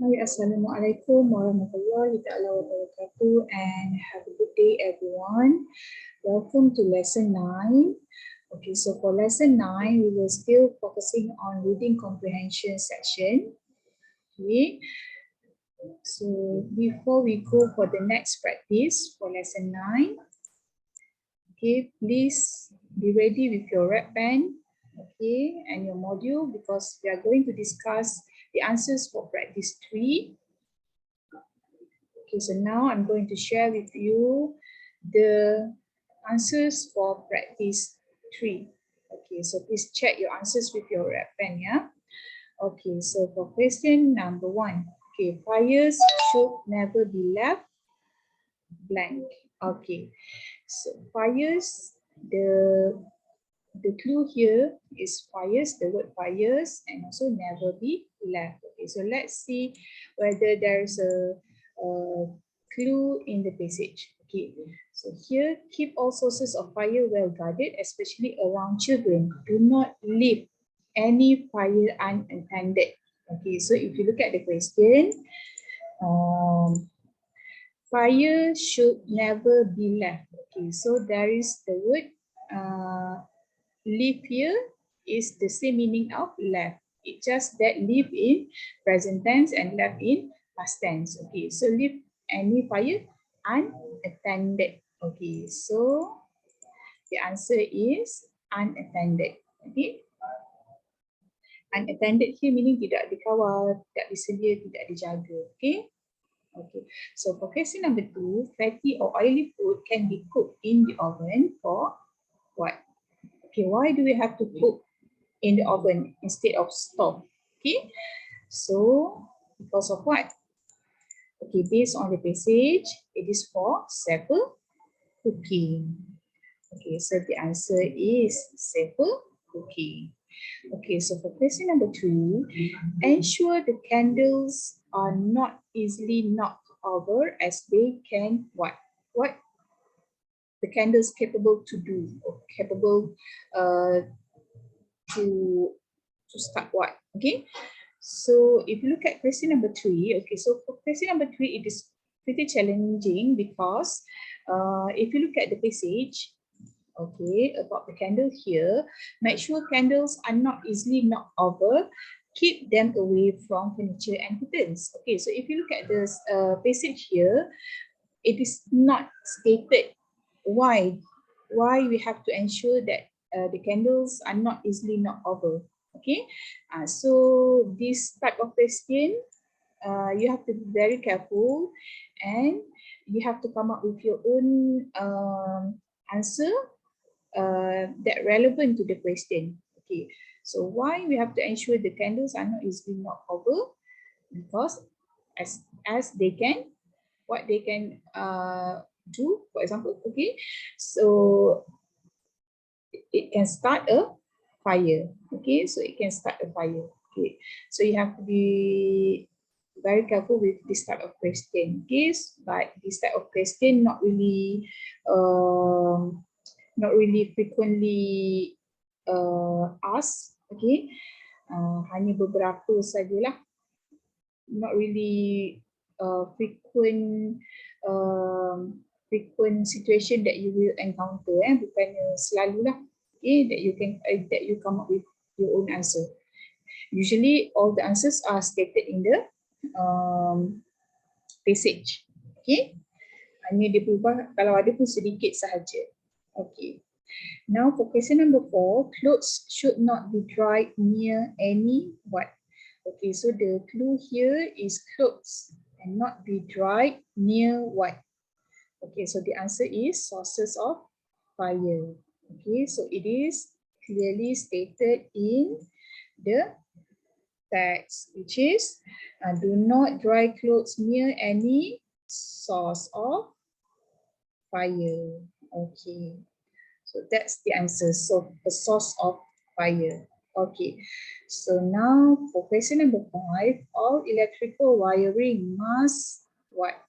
Hai, Assalamualaikum warahmatullahi ta'ala wabarakatuh, and have a good day everyone. Welcome to lesson 9. Okay, so for lesson 9, we will still focusing on reading comprehension section. Okay, so before we go for the next practice for lesson 9, okay, please be ready with your red pen, okay, and your module, because we are going to discuss the answers for practice 3. Okay, so now I'm going to share with you the answers for practice 3. Okay, so please check your answers with your red pen, yeah? Okay, so for question number 1, okay, fires should never be left blank. Okay, so fires, the clue here is fires, the word fires, and also never be left. Okay, so let's see whether there's a clue in the passage. Okay, so here, keep all sources of fire well guarded, especially around children. Do not leave any fire unattended. Okay, so if you look at the question, fire should never be left. Okay, so there is the word leave here is the same meaning of left. It's just that leave in present tense and left in past tense. Okay, so leave any fire unattended. Okay, so the answer is unattended. Okay, unattended here meaning tidak dikawal, tidak disedia, tidak dijaga. Okay. Okay, so for question number 2, fatty or oily food can be cooked in the oven for what? Okay, why do we have to cook in the oven instead of stove? Okay, so because of what? Okay, based on the passage, it is for safer cooking. Okay, so the answer is safer cooking. Okay, so for question number 3, ensure the candles are not easily knocked over, as they can what? What the candles capable to do, or capable to start what? Okay, so if you look at question number 3, okay, so for question number 3, it is pretty challenging because if you look at the passage, okay, about the candle here, make sure candles are not easily knocked over, keep them away from furniture and curtains. Okay, so if you look at this passage here, it is not stated why we have to ensure that the candles are not easily knocked over. Okay, so this type of question, you have to be very careful, and you have to come up with your own answer that relevant to the question. Okay, so why we have to ensure the candles are not easily knocked over? Because as they can, what they can do, for example, okay, so it can start a fire. Okay, so it can start a fire. Okay, so you have to be very careful with this type of question. Okay, but this type of question not really frequently asked. Okay, hanya beberapa sajalah, not really frequent situation that you will encounter. Bukannya selalulah. Okay, that you come up with your own answer. Usually all the answers are stated in the passage. Okay, hanya dia berubah kalau ada pun sedikit sahaja. Okay. Now for question number 4, clothes should not be dried near any what? Okay, so the clue here is clothes and not be dried near what? Okay, so the answer is sources of fire. Okay, so it is clearly stated in the text, which is do not dry clothes near any source of fire. Okay, so that's the answer. So the source of fire. Okay, so now for question number 5, all electrical wiring must what?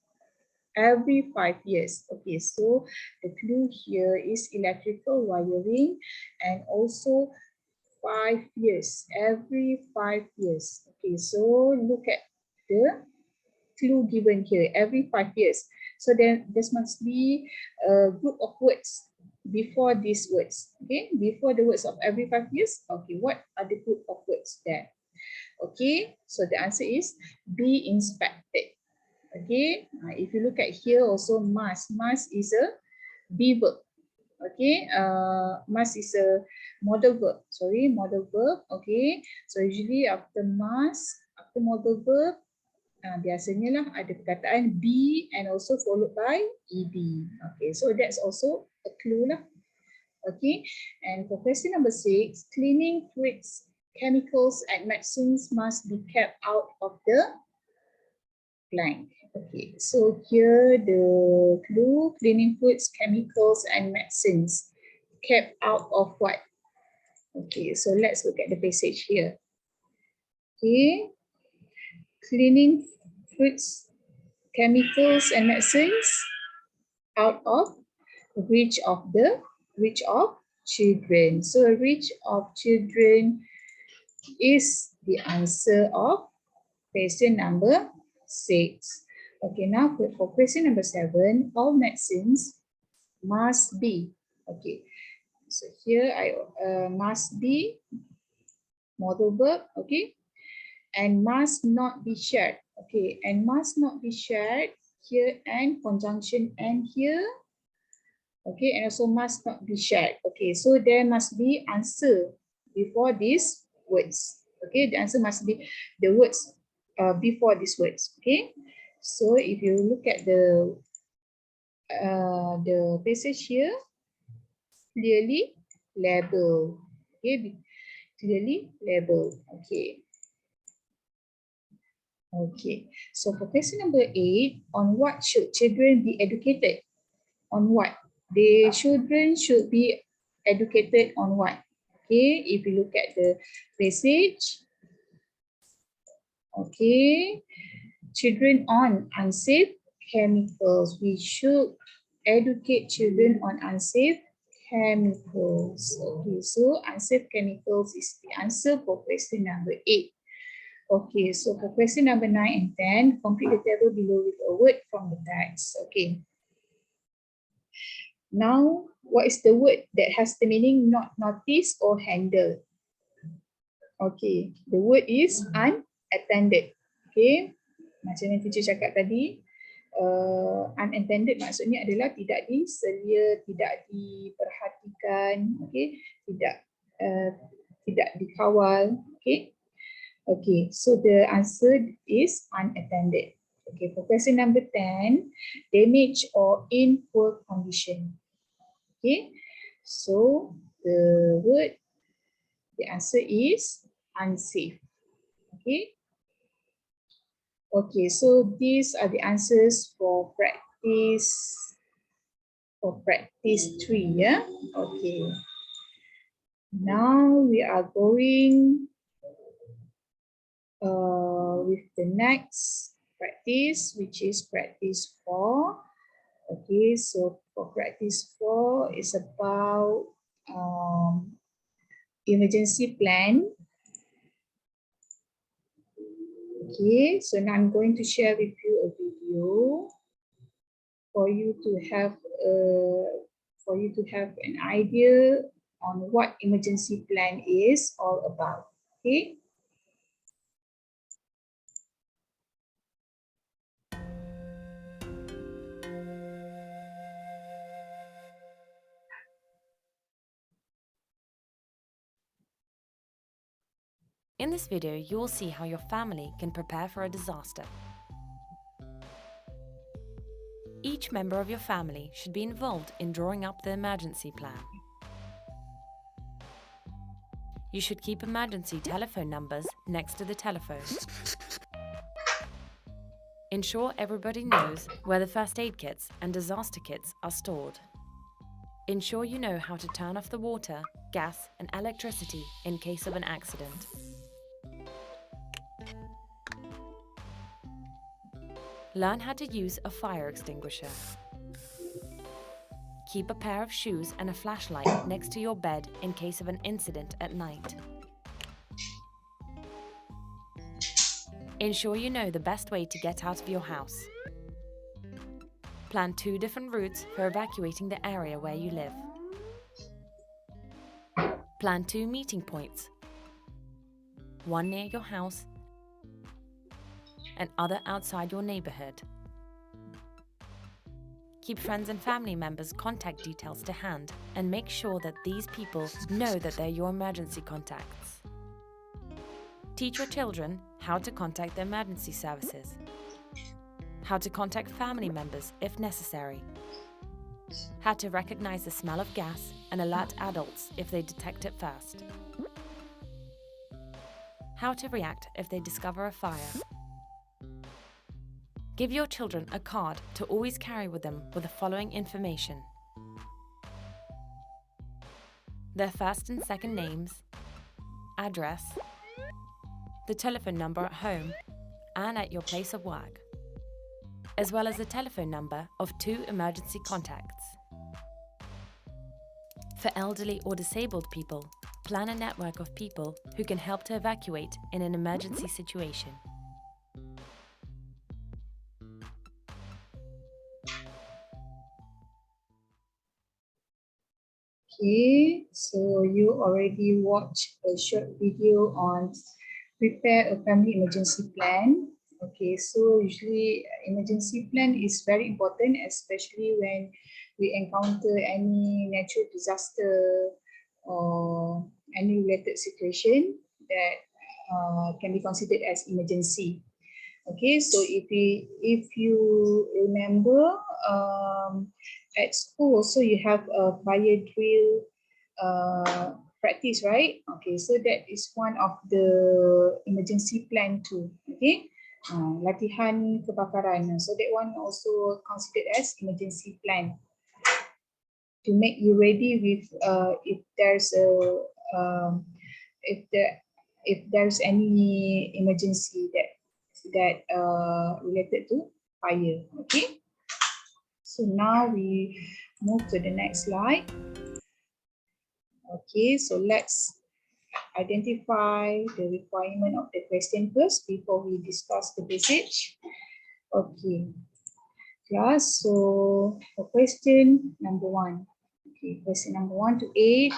Every 5 years. Okay, so the clue here is electrical wiring and also 5 years, every 5 years. Okay, so look at the clue given here, every 5 years. So then there must be a group of words before these words. Okay, before the words of every 5 years. Okay, what are the group of words there? Okay, so the answer is be inspected. Okay, if you look at here also must is a be verb. Okay, must is a modal verb. Sorry, modal verb. Okay, so usually after must, after modal verb, biasanya lah ada perkataan be and also followed by ed. Okay, so that's also a clue lah. Okay, and for question number 6, cleaning fluids, chemicals and medicines must be kept out of the blank. Okay, so here the clue, cleaning fluids, chemicals and medicines kept out of what? Okay, so let's look at the passage here. Okay, cleaning fluids, chemicals and medicines out of reach of children. So reach of children is the answer of question number 6. Okay, now for question number 7, all medicines must be. Okay, so here I must be modal verb. Okay, and must not be shared. Okay, and must not be shared here and conjunction and here. Okay, and also must not be shared. Okay, so there must be answer before these words. Okay, the answer must be the words before these words. Okay, so if you look at the passage here, clearly labeled. Okay, clearly labeled. Okay. Okay, so for question number 8, on what should children be educated? On what? The children should be educated on what? Okay, if you look at the passage, okay, children on unsafe chemicals. We should educate children on unsafe chemicals. Okay, so unsafe chemicals is the answer for question number 8. Okay, so for question number 9 and 10, complete the table below with a word from the text. Okay. Now, what is the word that has the meaning not notice or handle? Okay, the word is unattended. Okay, macam yang teacher cakap tadi, unattended maksudnya adalah tidak diselia, tidak diperhatikan, okay, tidak dikawal, okay. Okay, so the answer is unattended. Okay, for question number 10, damage or in poor condition. Okay, so the answer is unsafe. Okay. Okay, so these are the answers for practice 3, yeah. Okay. Now we are going with the next practice, which is practice 4. Okay, so for practice 4 is about emergency plan. Okay, so now I'm going to share with you a video for you to have an idea on what emergency plan is all about. Okay. In this video, you will see how your family can prepare for a disaster. Each member of your family should be involved in drawing up the emergency plan. You should keep emergency telephone numbers next to the telephone. Ensure everybody knows where the first aid kits and disaster kits are stored. Ensure you know how to turn off the water, gas, and electricity in case of an accident. Learn how to use a fire extinguisher. Keep a pair of shoes and a flashlight next to your bed in case of an incident at night. Ensure you know the best way to get out of your house. Plan 2 different routes for evacuating the area where you live. Plan 2 meeting points, one near your house and other outside your neighborhood. Keep friends and family members' contact details to hand and make sure that these people know that they're your emergency contacts. Teach your children how to contact the emergency services, how to contact family members if necessary, how to recognize the smell of gas and alert adults if they detect it first, how to react if they discover a fire. Give your children a card to always carry with them with the following information: their first and second names, address, the telephone number at home and at your place of work, as well as the telephone number of 2 emergency contacts. For elderly or disabled people, plan a network of people who can help to evacuate in an emergency situation. Okay, so you already watched a short video on prepare a family emergency plan. Okay, so usually emergency plan is very important, especially when we encounter any natural disaster or any related situation that can be considered as emergency. Okay, so if you remember, at school also you have a fire drill practice, right? Okay, so that is one of the emergency plan too. Okay, latihan kebakaran. So that one also considered as emergency plan to make you ready with if there's a um, if the if there's any emergency that related to fire. Okay, so now we move to the next slide. Okay, so let's identify the requirement of the question first before we discuss the message. Okay, class, so for question number 1. Okay, question number 1 to 8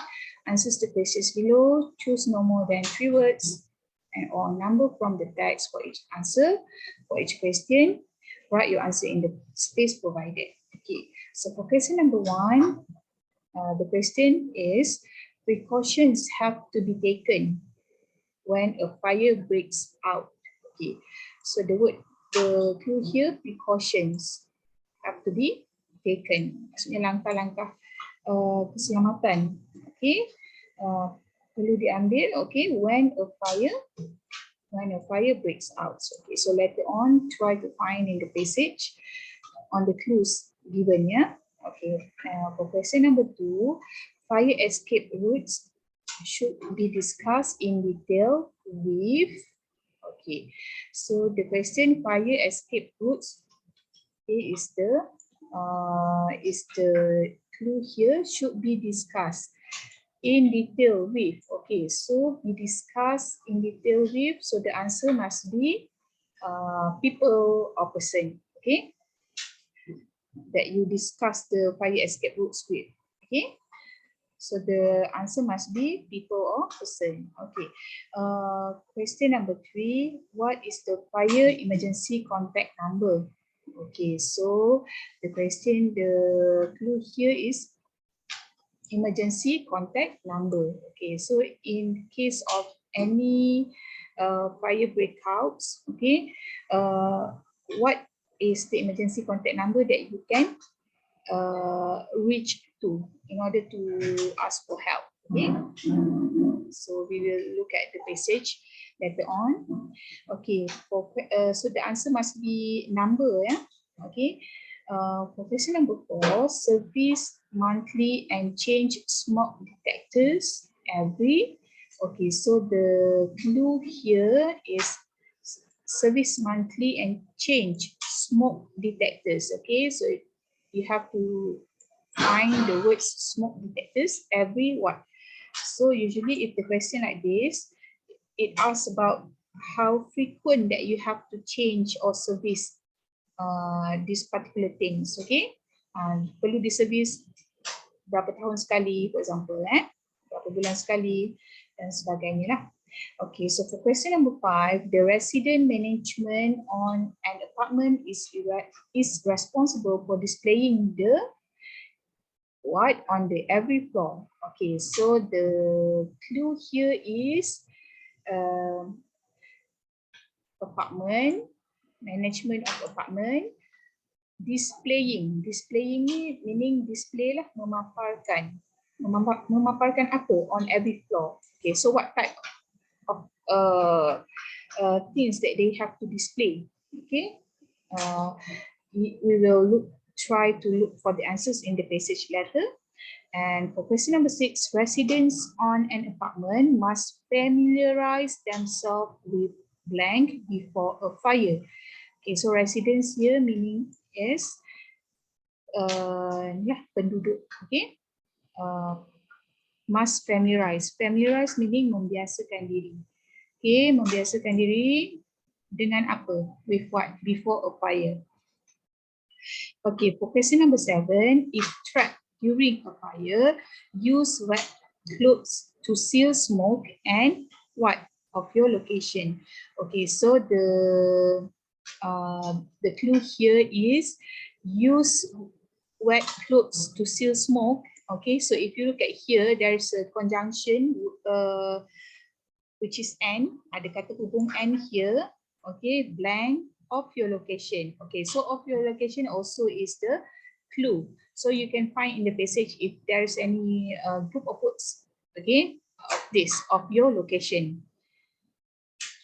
answers the questions below. Choose no more than 3 words and or number from the text for each answer. For each question, write your answer in the space provided. Okay, so for question number 1, the question is, precautions have to be taken when a fire breaks out. Okay, so the clue here, precautions have to be taken. Maksudnya langkah-langkah keselamatan. Okay, perlu diambil. Okay, when a fire breaks out. Okay, so later on, try to find in the passage on the clues given. Yeah. Okay. For question number 2, fire escape routes should be discussed in detail with. Okay. So the question, fire escape routes, is the clue here, should be discussed in detail with. Okay, so we discuss in detail with, so the answer must be people or person. Okay, that you discuss the fire escape routes with. Okay, so the answer must be people or person. Okay, question number 3, what is the fire emergency contact number? Okay, so the question, the clue here is emergency contact number. Okay, so in case of any fire breakouts, okay, what is the emergency contact number that you can reach to in order to ask for help? Okay, so we will look at the passage later on. Okay, so the answer must be number. Yeah. Okay. For question number 4, service monthly and change smoke detectors every. Okay, so the clue here is service monthly and change smoke detectors. Okay, so you have to find the words smoke detectors every what. So usually if the question like this, it asks about how frequent that you have to change or service these particular things. Okay, perlu diservis berapa tahun sekali, for example, berapa bulan sekali dan sebagainya lah. Okay, so for question number 5, the resident management on an apartment is responsible for displaying the what on the every floor. Okay, so the clue here is apartment, management of apartment, displaying ni meaning display lah, memaparkan apa on every floor. Okay, so what type of things that they have to display? Okay, we will try to look for the answers in the passage letter. And for question number 6, residents on an apartment must familiarize themselves with blank before a fire. Okay, so residents here meaning is penduduk. Okay, must familiarize. Familiarize meaning membiasakan diri. Okay, membiasakan diri dengan apa? With what? Before a fire. Okay, for question number 7, if trapped during a fire, use wet clothes to seal smoke and what of your location. Okay, so the clue here is use wet clothes to seal smoke. Okay, so if you look at here, there's a conjunction which is and, ada kata hubung and here. Okay, blank of your location. Okay, so of your location also is the clue. So you can find in the passage if there's any group of words, okay, of this, of your location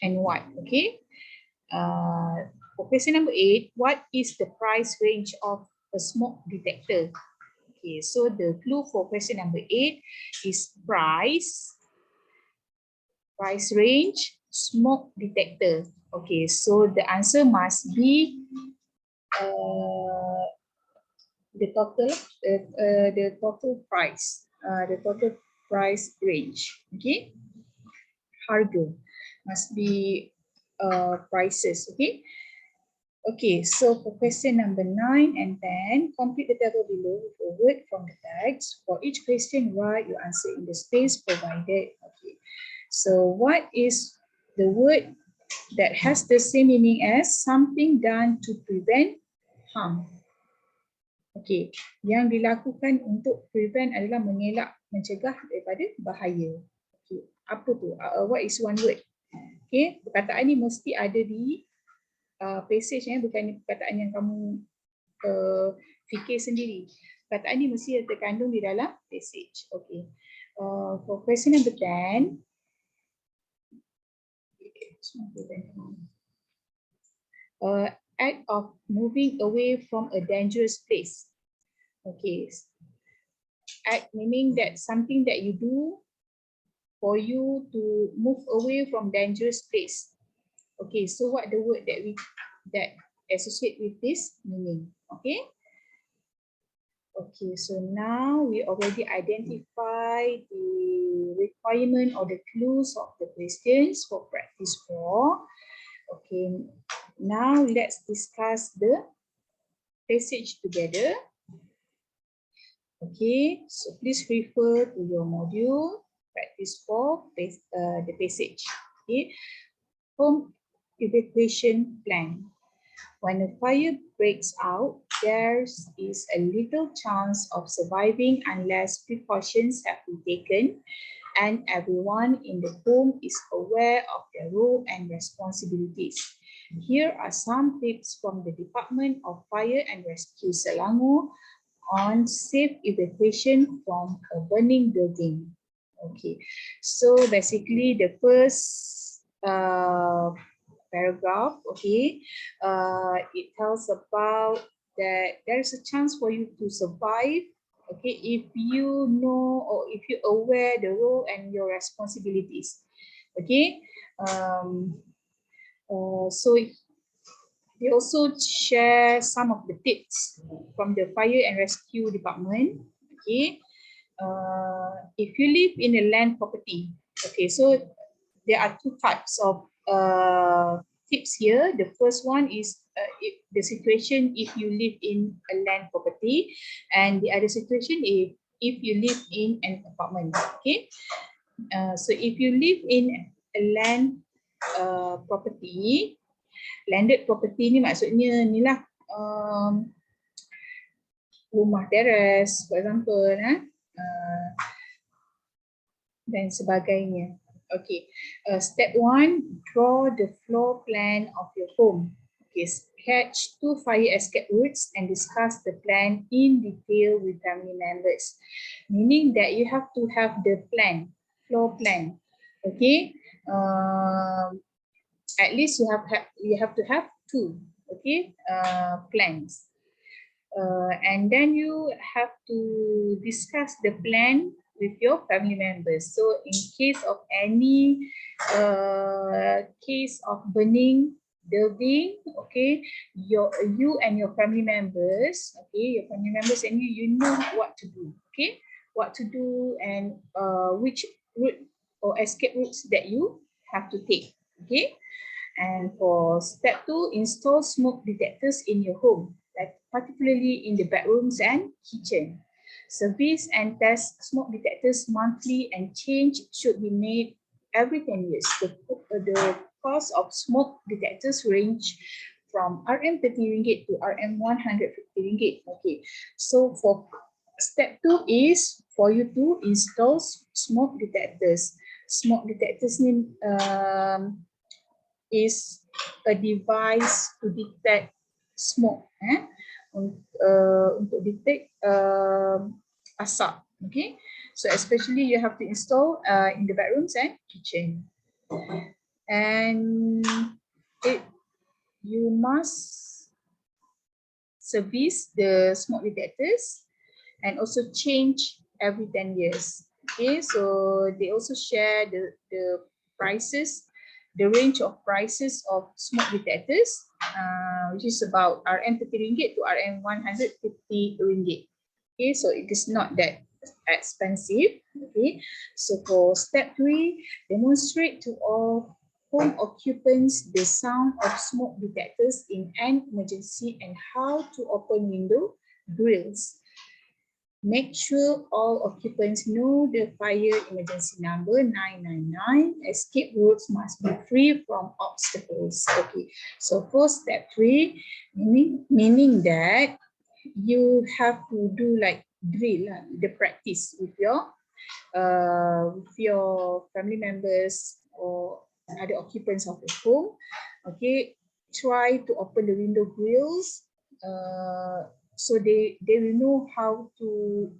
and what, okay. For question number 8, what is the price range of a smoke detector? Okay, so the clue for question number 8 is price range, smoke detector. Okay, so the answer must be the total price, the total price range. Okay, harga must be prices. Okay. Okay, so for question number 9 and 10, complete the table below with a word from the text. For each question, write your answer in the space provided. Okay, so what is the word that has the same meaning as something done to prevent harm? Okay, yang dilakukan untuk prevent adalah mengelak, mencegah daripada bahaya. Okay, apa tu? What is one word? Okay, perkataan ni mesti ada di passage, bukan perkataan yang kamu fikir sendiri. Perkataan ni mesti terkandung di dalam passage. Okay. For question number 10, act of moving away from a dangerous place. Okay. Act meaning that something that you do for you to move away from dangerous place. Okay, so what the word that associate with this meaning? Okay. Okay, so now we already identify the requirement or the clues of the questions for practice 4. Okay, now let's discuss the passage together. Okay, so please refer to your module practice 4, the passage. Okay, home evacuation plan. When a fire breaks out, there is a little chance of surviving unless precautions have been taken and everyone in the home is aware of their role and responsibilities. Here are some tips from the Department of Fire and Rescue Selangor on safe evacuation from a burning building. Okay, so basically the first paragraph, okay, it tells about that there is a chance for you to survive, okay, if you know or if you're aware the role and your responsibilities. Okay, so they also share some of the tips from the fire and rescue department. Okay, if you live in a land property, okay, so there are two types of tips here. The first one is if the situation if you live in a land property, and the other situation if you live in an apartment. Okay, so if you live in a land property, landed property ni maksudnya ni lah, rumah teres, for example, dan sebagainya. Okay, step 1, draw the floor plan of your home. Okay, sketch 2 fire escape routes and discuss the plan in detail with family members. Meaning that you have to have the plan, floor plan. Okay, at least you have to have 2, okay, plans. And then you have to discuss the plan with your family members. So in case of any case of burning building, okay, you and your family members, okay, your family members and you know what to do, okay, what to do and which route or escape routes that you have to take, okay. And for step 2, install smoke detectors in your home, like particularly in the bedrooms and kitchen. Service and test smoke detectors monthly and change should be made every 10 years. The cost of smoke detectors range from RM30 to RM150. Okay, so for step 2 is for you to install smoke detectors. Smoke detectors is a device to detect smoke, untuk detect asap. Okay, so especially you have to install in the bedrooms and kitchen, and you must service the smoke detectors and also change every 10 years. Okay, so they also share the prices, the range of prices of smoke detectors, which is about RM30 to RM150. Okay, so it is not that expensive. Okay, so for step 3, demonstrate to all home occupants the sound of smoke detectors in an emergency and how to open window grills. Make sure all occupants know the fire emergency number 999. Escape routes must be free from obstacles. Okay, so for step 3, meaning that you have to do like drill, the practice with your family members or other occupants of the home. Okay, try to open the window grills. So they will know how to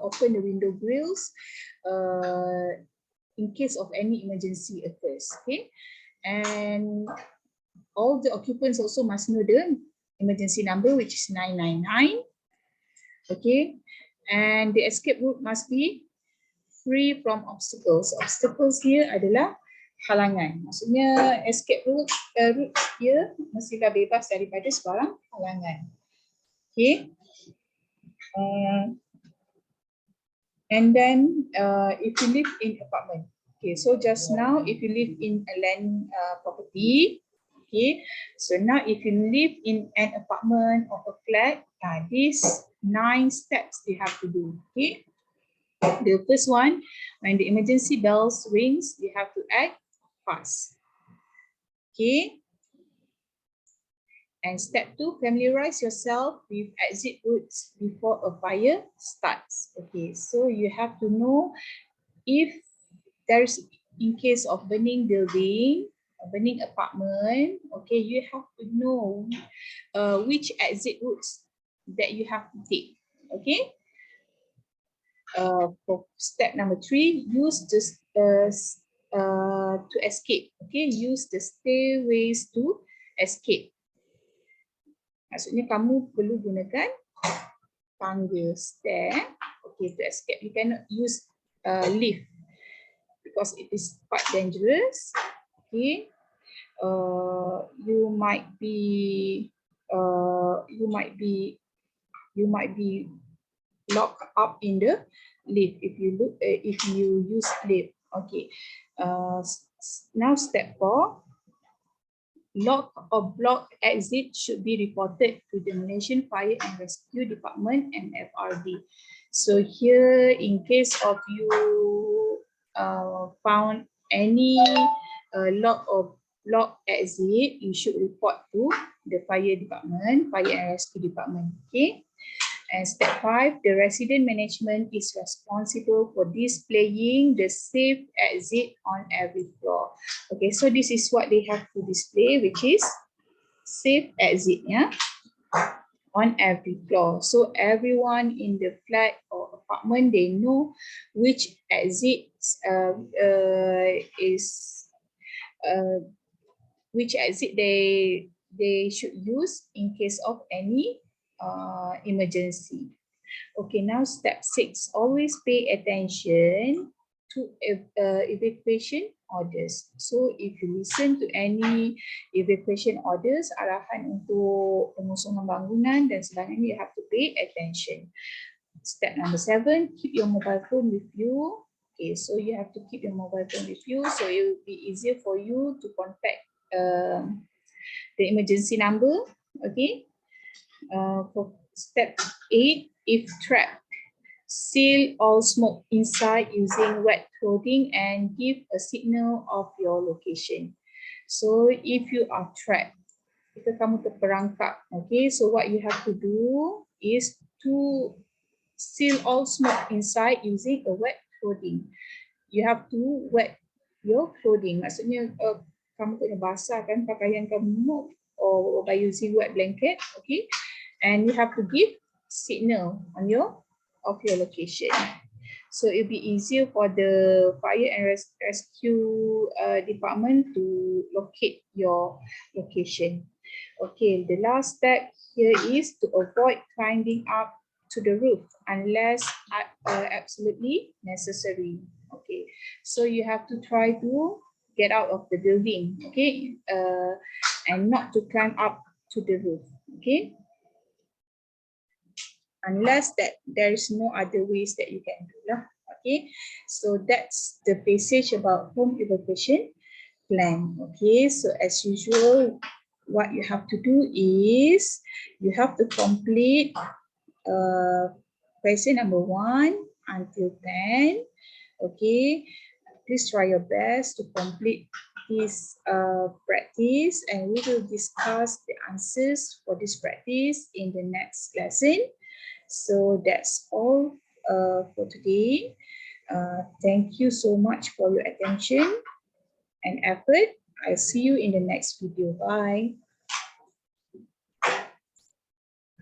open the window grills in case of any emergency occurs. Okay, and all the occupants also must know the emergency number, which is 999. Okay, and the escape route must be free from obstacles. Obstacles here adalah halangan. Maksudnya escape route here mestilah bebas daripada sebarang halangan. Okay. And then if you live in apartment, okay, so just now if you live in a land property, okay, so now if you live in an apartment or a flat, these 9 steps you have to do. Okay, the first one, when the emergency bells rings, you have to act fast. Okay. And step 2, familiarize yourself with exit routes before a fire starts. Okay, so you have to know if there's, in case of burning building, burning apartment, okay, you have to know which exit routes that you have to take. Okay. For step number 3, use this to escape. Okay, use the stairways to escape. Maksudnya kamu perlu gunakan tangga, stair, okay, to escape. You cannot use lift because it is quite dangerous. Okay, you might be locked up in the lift if you use lift. Okay, Now step 4. Lock or block exit should be reported to the Malaysian Fire and Rescue Department, MFRD. So here, in case of you found any lock or block exit, you should report to the Fire Department, Fire and Rescue Department. Okay. And step 5, the resident management is responsible for displaying the safe exit on every floor. Okay, so this is what they have to display, which is safe exit, yeah, on every floor. So everyone in the flat or apartment, they know which exit which exit they should use in case of any emergency. Okay, now step 6, always pay attention to evacuation orders. So if you listen to any evacuation orders, arahan untuk pengusungan bangunan dan sebagainya, you have to pay attention. Step number 7, keep your mobile phone with you. Okay, so you have to keep your mobile phone with you, so it will be easier for you to contact the emergency number. Okay. For step 8, if trapped, seal all smoke inside using wet clothing and give a signal of your location. So if you are trapped, jika kamu terperangkap, okay, so what you have to do is to seal all smoke inside using a wet clothing. You have to wet your clothing. Maksudnya kamu kena basahkan pakaian kamu or by using wet blanket, okay? And you have to give signal on your location. So it'll be easier for the fire and rescue department to locate your location. Okay, the last step here is to avoid climbing up to the roof unless absolutely necessary. Okay, so you have to try to get out of the building, okay, and not to climb up to the roof, okay, unless that there is no other ways that you can do lah. Okay, so that's the passage about home evacuation plan. Okay, so as usual, what you have to do is you have to complete question number 1 until 10. Okay, please try your best to complete this practice, and we will discuss the answers for this practice in the next lesson. So that's all for today. Thank you so much for your attention and effort. I'll see you in the next video. Bye.